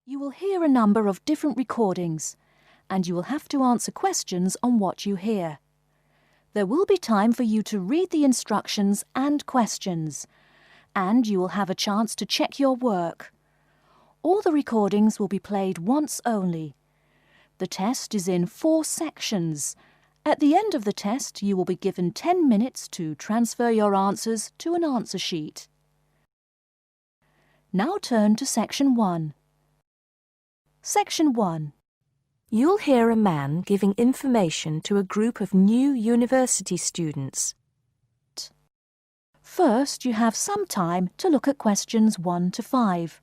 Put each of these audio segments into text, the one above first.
You will hear a number of different recordings, and you will have to answer questions on what you hear. There will be time for you to read the instructions and questions, and you will have a chance to check your work. All the recordings will be played once only. The test is in 4 sections. At the end of the test, you will be given 10 minutes to transfer your answers to an answer sheet. Now turn to Section 1. Section 1. You'll hear a man giving information to a group of new university students. First, you have some time to look at questions 1 to 5.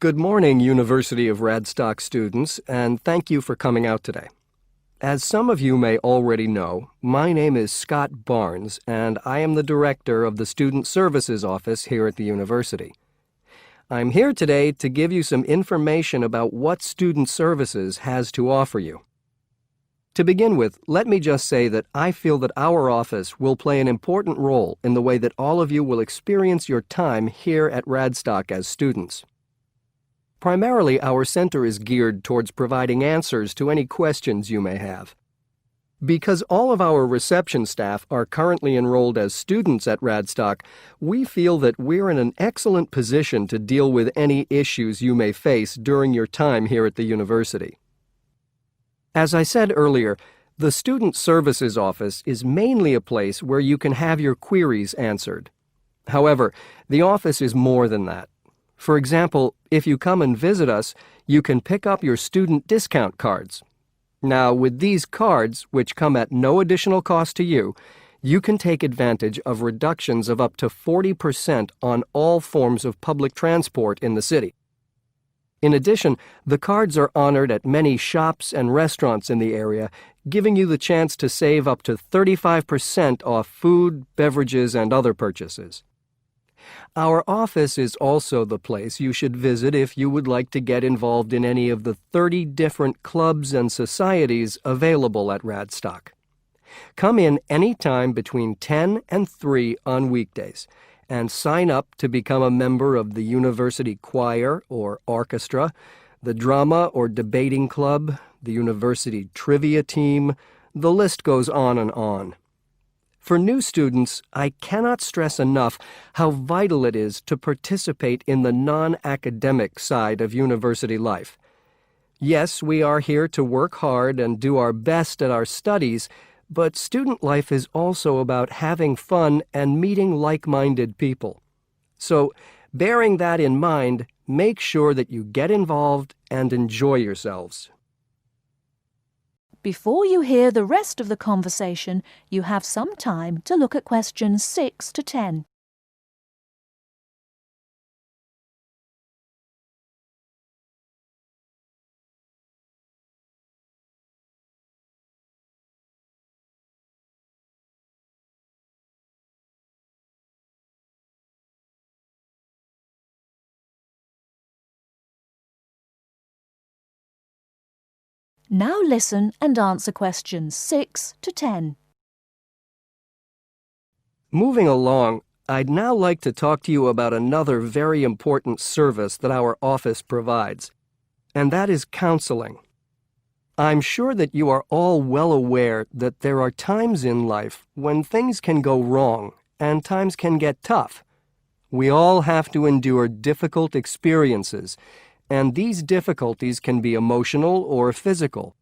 Good morning, University of Radstock students, and thank you for coming out today. As some of you may already know, my name is Scott Barnes, and I am the director of the Student Services Office here at the university. I'm here today to give you some information about what Student Services has to offer you. To begin with, let me just say that I feel that our office will play an important role in the way that all of you will experience your time here at Radstock as students. Primarily, our center is geared towards providing answers to any questions you may have. Because all of our reception staff are currently enrolled as students at Radstock, we feel that we're in an excellent position to deal with any issues you may face during your time here at the university. As I said earlier, the Student Services Office is mainly a place where you can have your queries answered. However, the office is more than that. For example, if you come and visit us, you can pick up your student discount cards. Now, with these cards, which come at no additional cost to you, you can take advantage of reductions of up to 40% on all forms of public transport in the city. In addition, the cards are honored at many shops and restaurants in the area, giving you the chance to save up to 35% off food, beverages, and other purchases. Our office is also the place you should visit if you would like to get involved in any of the 30 different clubs and societies available at Radstock. Come in any time between 10 and 3 on weekdays and sign up to become a member of the university choir or orchestra, the drama or debating club, the university trivia team. The list goes on and on. For new students, I cannot stress enough how vital it is to participate in the non-academic side of university life. Yes, we are here to work hard and do our best at our studies, but student life is also about having fun and meeting like-minded people. So, bearing that in mind, make sure that you get involved and enjoy yourselves. Before you hear the rest of the conversation, you have some time to look at questions 6 to 10. Now listen and answer questions 6 to 10. Moving along, I'd now like to talk to you about another very important service that our office provides, and that is counseling. I'm sure that you are all well aware that there are times in life when things can go wrong and times can get tough. We all have to endure difficult experiences, and these difficulties can be emotional or physical.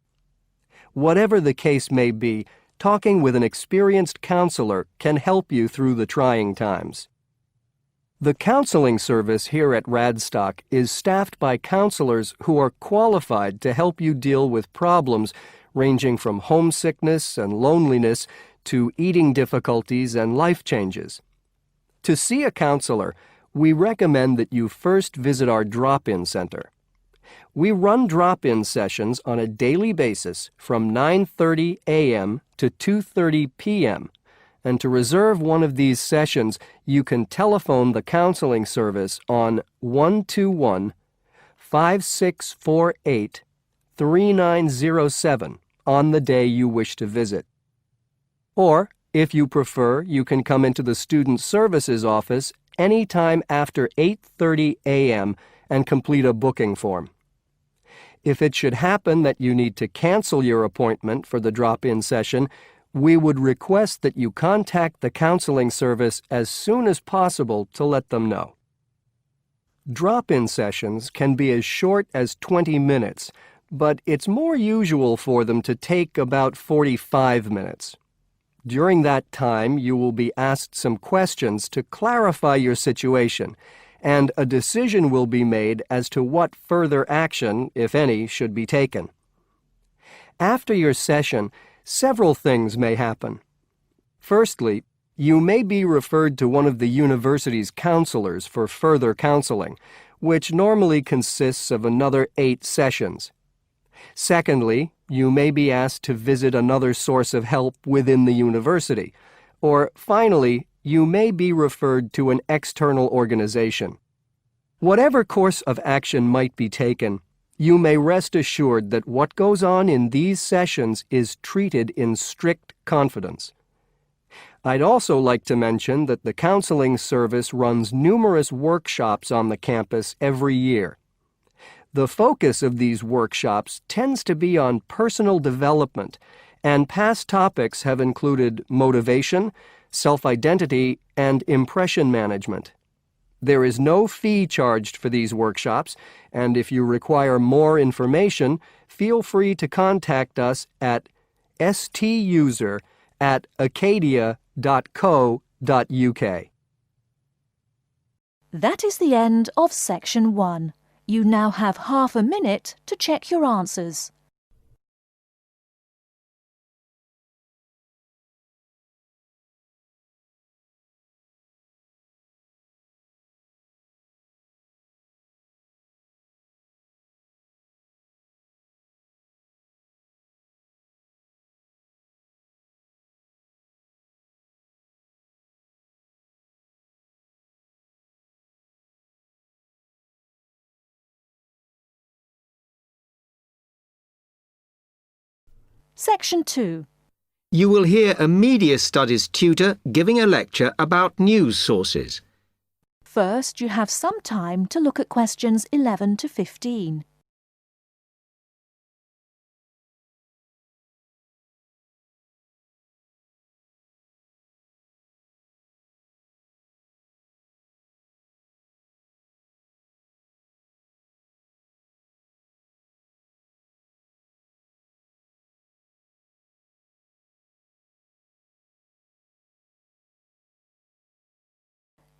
Whatever the case may be, talking with an experienced counselor can help you through the trying times. The counseling service here at Radstock is staffed by counselors who are qualified to help you deal with problems ranging from homesickness and loneliness to eating difficulties and life changes. To see a counselor, we recommend that you first visit our drop-in center. We run drop-in sessions on a daily basis from 9:30 a.m. to 2:30 p.m., and to reserve one of these sessions, you can telephone the counseling service on 121-5648-3907 on the day you wish to visit. Or, if you prefer, you can come into the Student Services office anytime after 8:30 a.m. and complete a booking form. If it should happen that you need to cancel your appointment for the drop-in session, we would request that you contact the counseling service as soon as possible to let them know. Drop-in sessions can be as short as 20 minutes, but it's more usual for them to take about 45 minutes. During that time, you will be asked some questions to clarify your situation, and a decision will be made as to what further action, if any, should be taken. After your session, several things may happen. Firstly, you may be referred to one of the university's counselors for further counseling, which normally consists of another 8 sessions. Secondly, you may be asked to visit another source of help within the university. Or finally, you may be referred to an external organization. Whatever course of action might be taken, you may rest assured that what goes on in these sessions is treated in strict confidence. I'd also like to mention that the counseling service runs numerous workshops on the campus every year. The focus of these workshops tends to be on personal development, and past topics have included motivation, self-identity, and impression management. There is no fee charged for these workshops, and if you require more information, feel free to contact us at stuser@acadia.co.uk. That is the end of Section 1. You now have half a minute to check your answers. Section 2. You will hear a media studies tutor giving a lecture about news sources. First, you have some time to look at questions 11 to 15.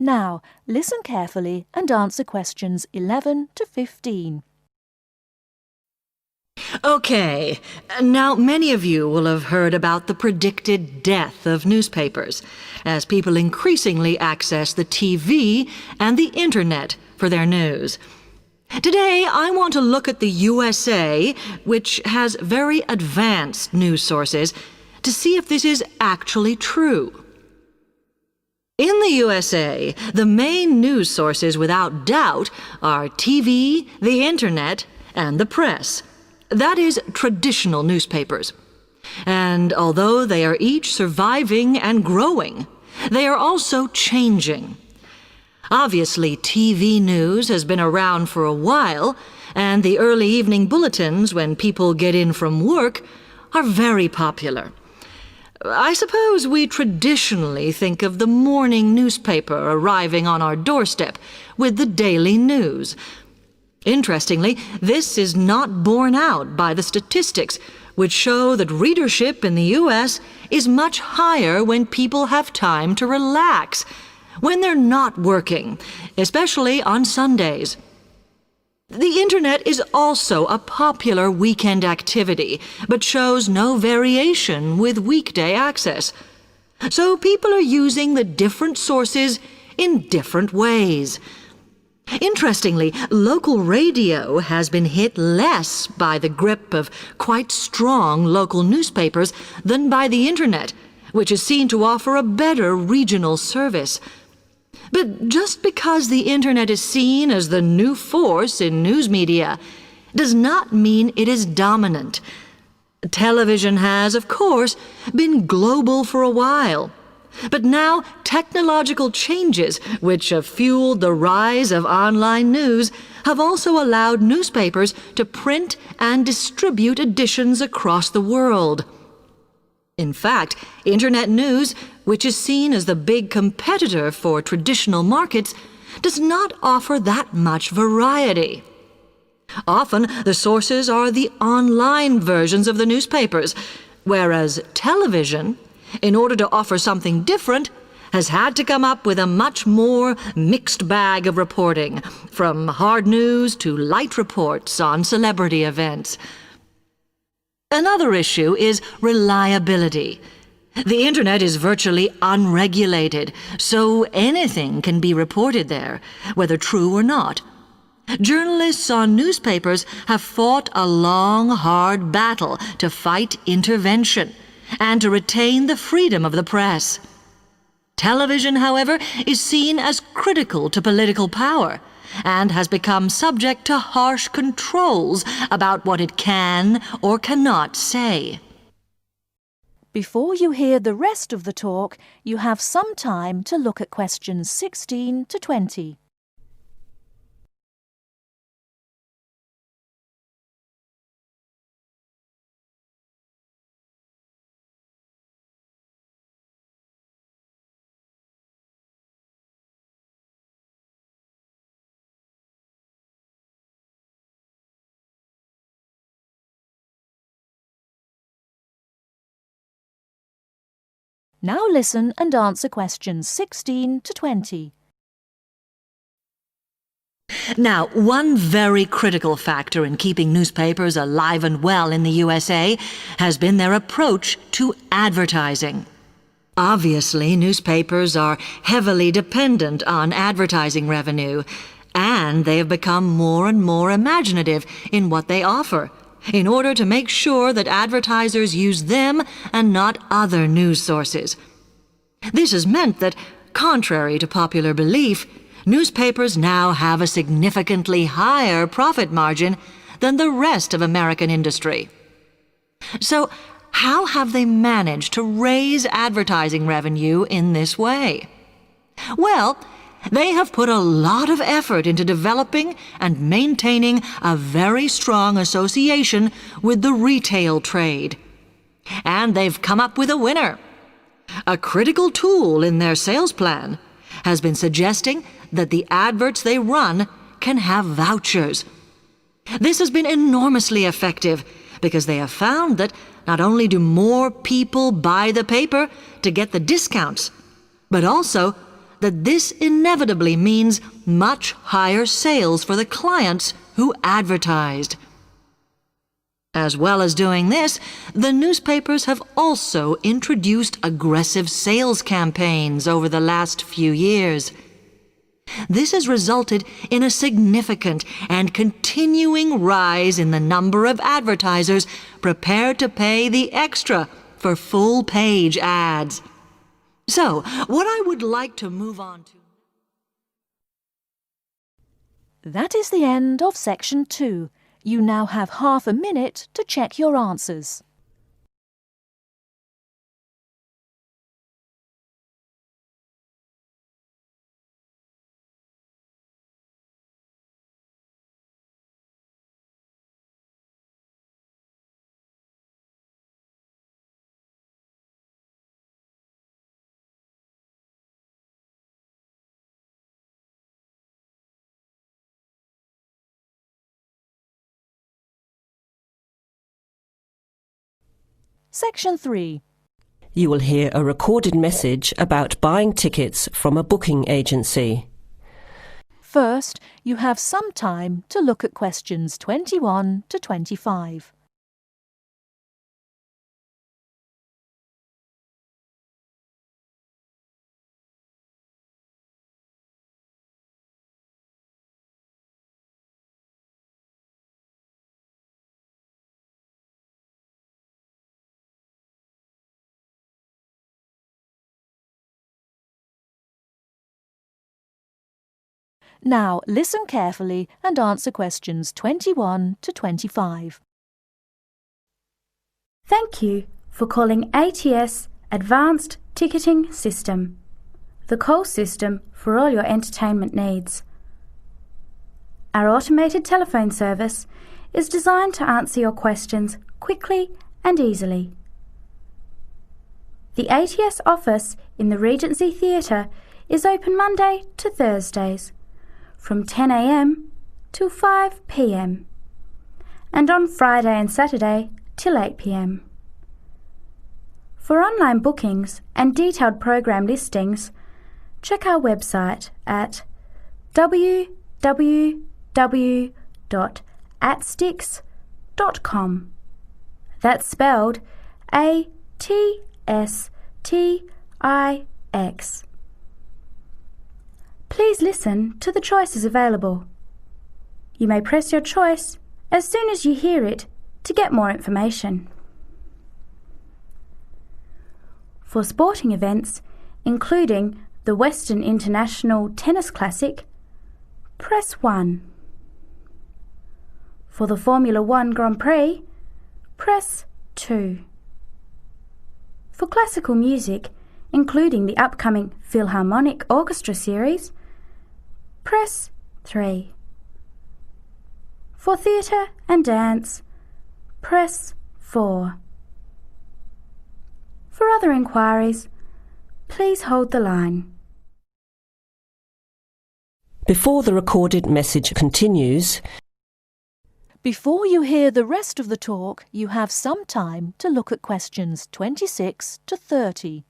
Now, listen carefully and answer questions 11 to 15. Okay, now many of you will have heard about the predicted death of newspapers, as people increasingly access the TV and the Internet for their news. Today, I want to look at the USA, which has very advanced news sources, to see if this is actually true. In the USA, the main news sources without doubt are TV, the Internet, and the press. That is, traditional newspapers. And although they are each surviving and growing, they are also changing. Obviously, TV news has been around for a while, and the early evening bulletins when people get in from work are very popular. I suppose we traditionally think of the morning newspaper arriving on our doorstep with the daily news. Interestingly, this is not borne out by the statistics, which show that readership in the U.S. is much higher when people have time to relax, when they're not working, especially on Sundays. The Internet is also a popular weekend activity, but shows no variation with weekday access. So people are using the different sources in different ways. Interestingly, local radio has been hit less by the grip of quite strong local newspapers than by the Internet, which is seen to offer a better regional service. But just because the Internet is seen as the new force in news media does not mean it is dominant. Television has, of course, been global for a while. But now technological changes, which have fueled the rise of online news, have also allowed newspapers to print and distribute editions across the world. In fact, Internet news, which is seen as the big competitor for traditional markets, does not offer that much variety. Often, the sources are the online versions of the newspapers, whereas television, in order to offer something different, has had to come up with a much more mixed bag of reporting, from hard news to light reports on celebrity events. Another issue is reliability. The Internet is virtually unregulated, so anything can be reported there, whether true or not. Journalists on newspapers have fought a long, hard battle to fight intervention and to retain the freedom of the press. Television, however, is seen as critical to political power and has become subject to harsh controls about what it can or cannot say. Before you hear the rest of the talk, you have some time to look at questions 16 to 20. Now listen and answer questions 16 to 20. Now, one very critical factor in keeping newspapers alive and well in the USA has been their approach to advertising. Obviously, newspapers are heavily dependent on advertising revenue, and they have become more and more imaginative in what they offer, in order to make sure that advertisers use them and not other news sources. This has meant that, contrary to popular belief, newspapers now have a significantly higher profit margin than the rest of American industry. So, how have they managed to raise advertising revenue in this way? Well, they have put a lot of effort into developing and maintaining a very strong association with the retail trade. And they've come up with a winner. A critical tool in their sales plan has been suggesting that the adverts they run can have vouchers. This has been enormously effective because they have found that not only do more people buy the paper to get the discounts, but also that this inevitably means much higher sales for the clients who advertised. As well as doing this, the newspapers have also introduced aggressive sales campaigns over the last few years. This has resulted in a significant and continuing rise in the number of advertisers prepared to pay the extra for full-page ads. So, what I would like to move on to... That is the end of section 2. You now have half a minute to check your answers. Section 3. You will hear a recorded message about buying tickets from a booking agency. First, you have some time to look at questions 21 to 25. Now listen carefully and answer questions 21 to 25. Thank you for calling ATS Advanced Ticketing System, the call system for all your entertainment needs. Our automated telephone service is designed to answer your questions quickly and easily. The ATS office in the Regency Theatre is open Monday to Thursdays from 10 a.m. till 5 p.m. and on Friday and Saturday till 8 p.m. For online bookings and detailed program listings, check our website at www.ieltstips.com. That's spelled ATSTIX. Please listen to the choices available. You may press your choice as soon as you hear it to get more information. For sporting events, including the Western International Tennis Classic, press 1. For the Formula 1 Grand Prix, press 2. For classical music, including the upcoming Philharmonic Orchestra series, press 3. For theatre and dance, press 4. For other inquiries, please hold the line. Before the recorded message continues, Before you hear the rest of the talk, you have some time to look at questions 26 to 30.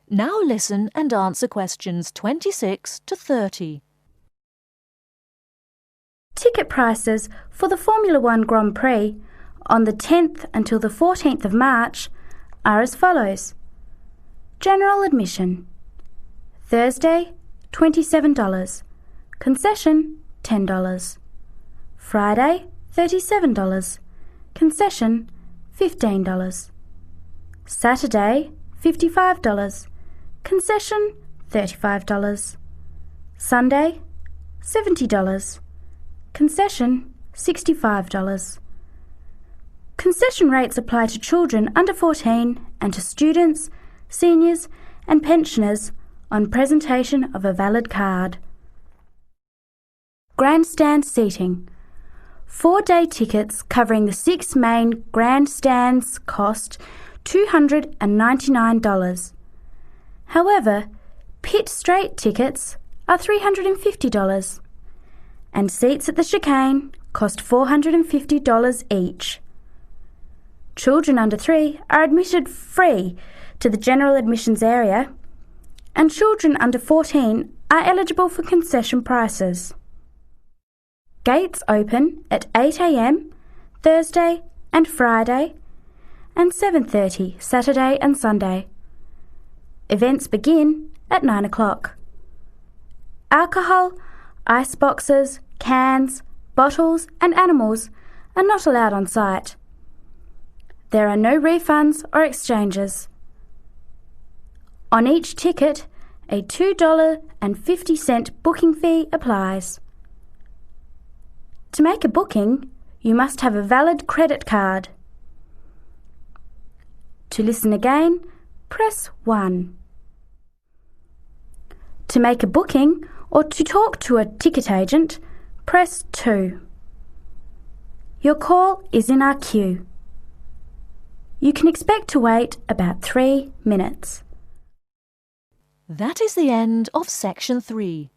Now listen and answer questions 26 to 30. Ticket prices for the Formula 1 Grand Prix on the 10th until the 14th of March are as follows. General admission. Thursday, $27. Concession, $10. Friday, $37. Concession, $15. Saturday, $55. Concession, $35. Sunday, $70. Concession, $65. Concession rates apply to children under 14 and to students, seniors and pensioners on presentation of a valid card. Grandstand seating. 4-day tickets covering the 6 main grandstands cost $299. However, pit straight tickets are $350 and seats at the chicane cost $450 each. Children under 3 are admitted free to the general admissions area and children under 14 are eligible for concession prices. Gates open at 8 a.m. Thursday and Friday and 7:30 Saturday and Sunday. Events begin at 9 o'clock. Alcohol, ice boxes, cans, bottles and animals are not allowed on site. There are no refunds or exchanges. On each ticket, a $2.50 booking fee applies. To make a booking, you must have a valid credit card. To listen again, press 1. To make a booking or to talk to a ticket agent, press 2. Your call is in our queue. You can expect to wait about 3 minutes. That is the end of section 3.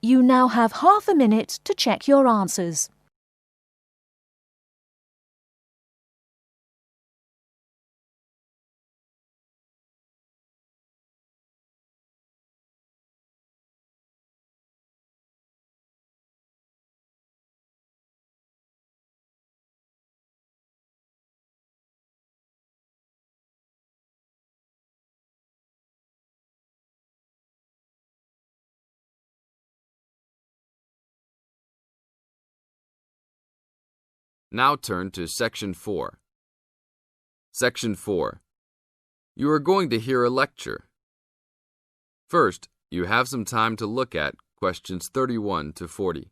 You now have half a minute to check your answers. Now turn to Section 4. Section 4. You are going to hear a lecture. First, you have some time to look at questions 31 to 40.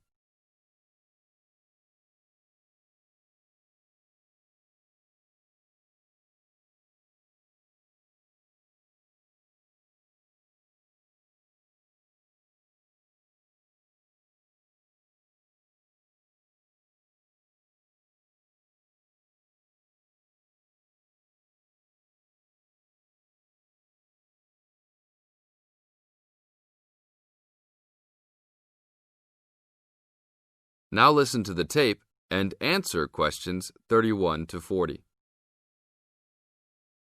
Now listen to the tape and answer questions 31 to 40.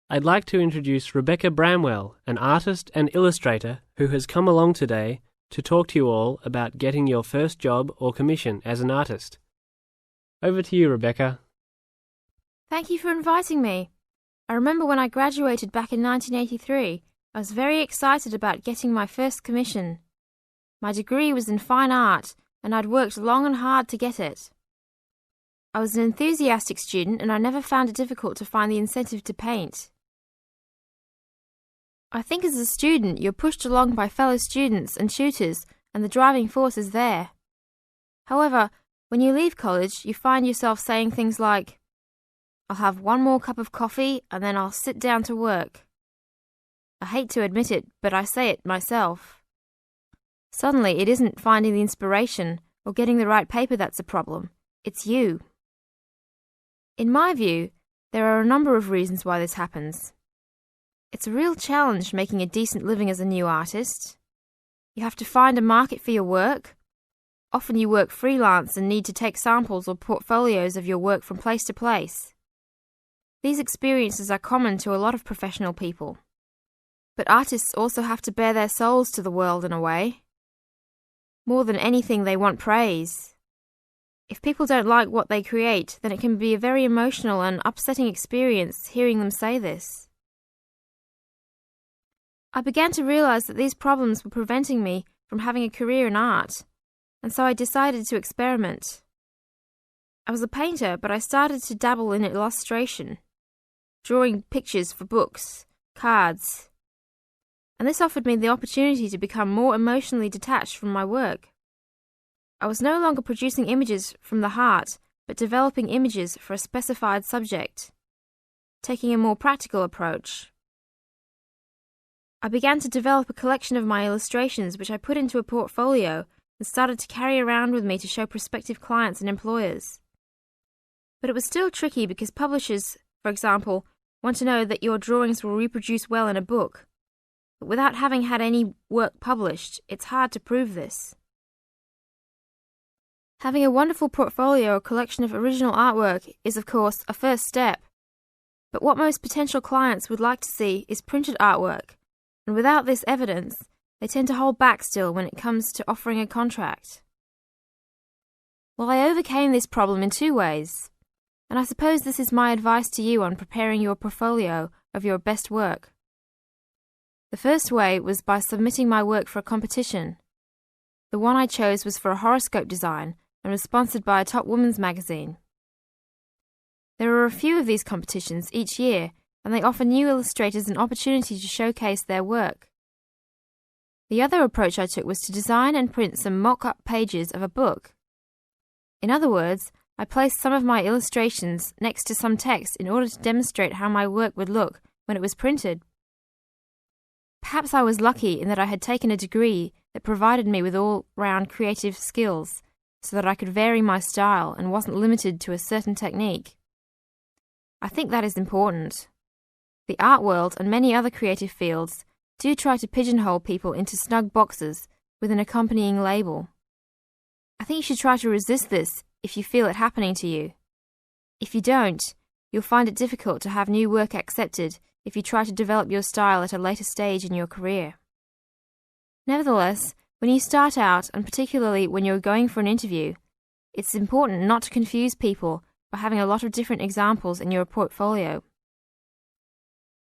I'd like to introduce Rebecca Bramwell, an artist and illustrator who has come along today to talk to you all about getting your first job or commission as an artist. Over to you, Rebecca. Thank you for inviting me. I remember when I graduated back in 1983, I was very excited about getting my first commission. My degree was in fine art, and I'd worked long and hard to get it. I was an enthusiastic student and I never found it difficult to find the incentive to paint. I think as a student you're pushed along by fellow students and tutors and the driving force is there. However, when you leave college you find yourself saying things like, "I'll have one more cup of coffee and then I'll sit down to work." I hate to admit it, but I say it myself. Suddenly, it isn't finding the inspiration or getting the right paper that's a problem. It's you. In my view, there are a number of reasons why this happens. It's a real challenge making a decent living as a new artist. You have to find a market for your work. Often you work freelance and need to take samples or portfolios of your work from place to place. These experiences are common to a lot of professional people. But artists also have to bare their souls to the world in a way. More than anything, they want praise. If people don't like what they create, then it can be a very emotional and upsetting experience hearing them say this. I began to realize that these problems were preventing me from having a career in art, and so I decided to experiment. I was a painter, but I started to dabble in illustration, drawing pictures for books, cards, and this offered me the opportunity to become more emotionally detached from my work. I was no longer producing images from the heart, but developing images for a specified subject, taking a more practical approach. I began to develop a collection of my illustrations which I put into a portfolio and started to carry around with me to show prospective clients and employers. But it was still tricky because publishers, for example, want to know that your drawings will reproduce well in a book. But without having had any work published, it's hard to prove this. Having a wonderful portfolio or collection of original artwork is, of course, a first step. But what most potential clients would like to see is printed artwork, and without this evidence, they tend to hold back still when it comes to offering a contract. Well, I overcame this problem in two ways, and I suppose this is my advice to you on preparing your portfolio of your best work. The first way was by submitting my work for a competition. The one I chose was for a horoscope design and was sponsored by a top women's magazine. There are a few of these competitions each year, and they offer new illustrators an opportunity to showcase their work. The other approach I took was to design and print some mock-up pages of a book. In other words, I placed some of my illustrations next to some text in order to demonstrate how my work would look when it was printed. Perhaps I was lucky in that I had taken a degree that provided me with all-round creative skills so that I could vary my style and wasn't limited to a certain technique. I think that is important. The art world and many other creative fields do try to pigeonhole people into snug boxes with an accompanying label. I think you should try to resist this if you feel it happening to you. If you don't, you'll find it difficult to have new work accepted if you try to develop your style at a later stage in your career. Nevertheless, when you start out, and particularly when you're going for an interview, it's important not to confuse people by having a lot of different examples in your portfolio.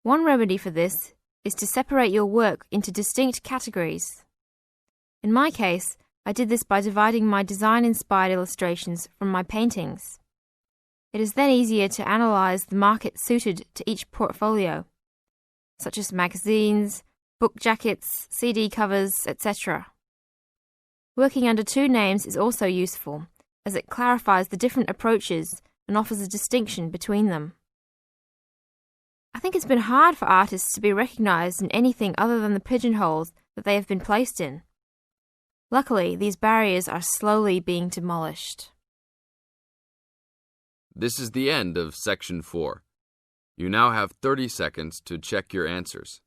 One remedy for this is to separate your work into distinct categories. In my case, I did this by dividing my design-inspired illustrations from my paintings. It is then easier to analyse the market suited to each portfolio, such as magazines, book jackets, CD covers, etc. Working under two names is also useful, as it clarifies the different approaches and offers a distinction between them. I think it's been hard for artists to be recognised in anything other than the pigeonholes that they have been placed in. Luckily, these barriers are slowly being demolished. This is the end of Section 4. You now have 30 seconds to check your answers.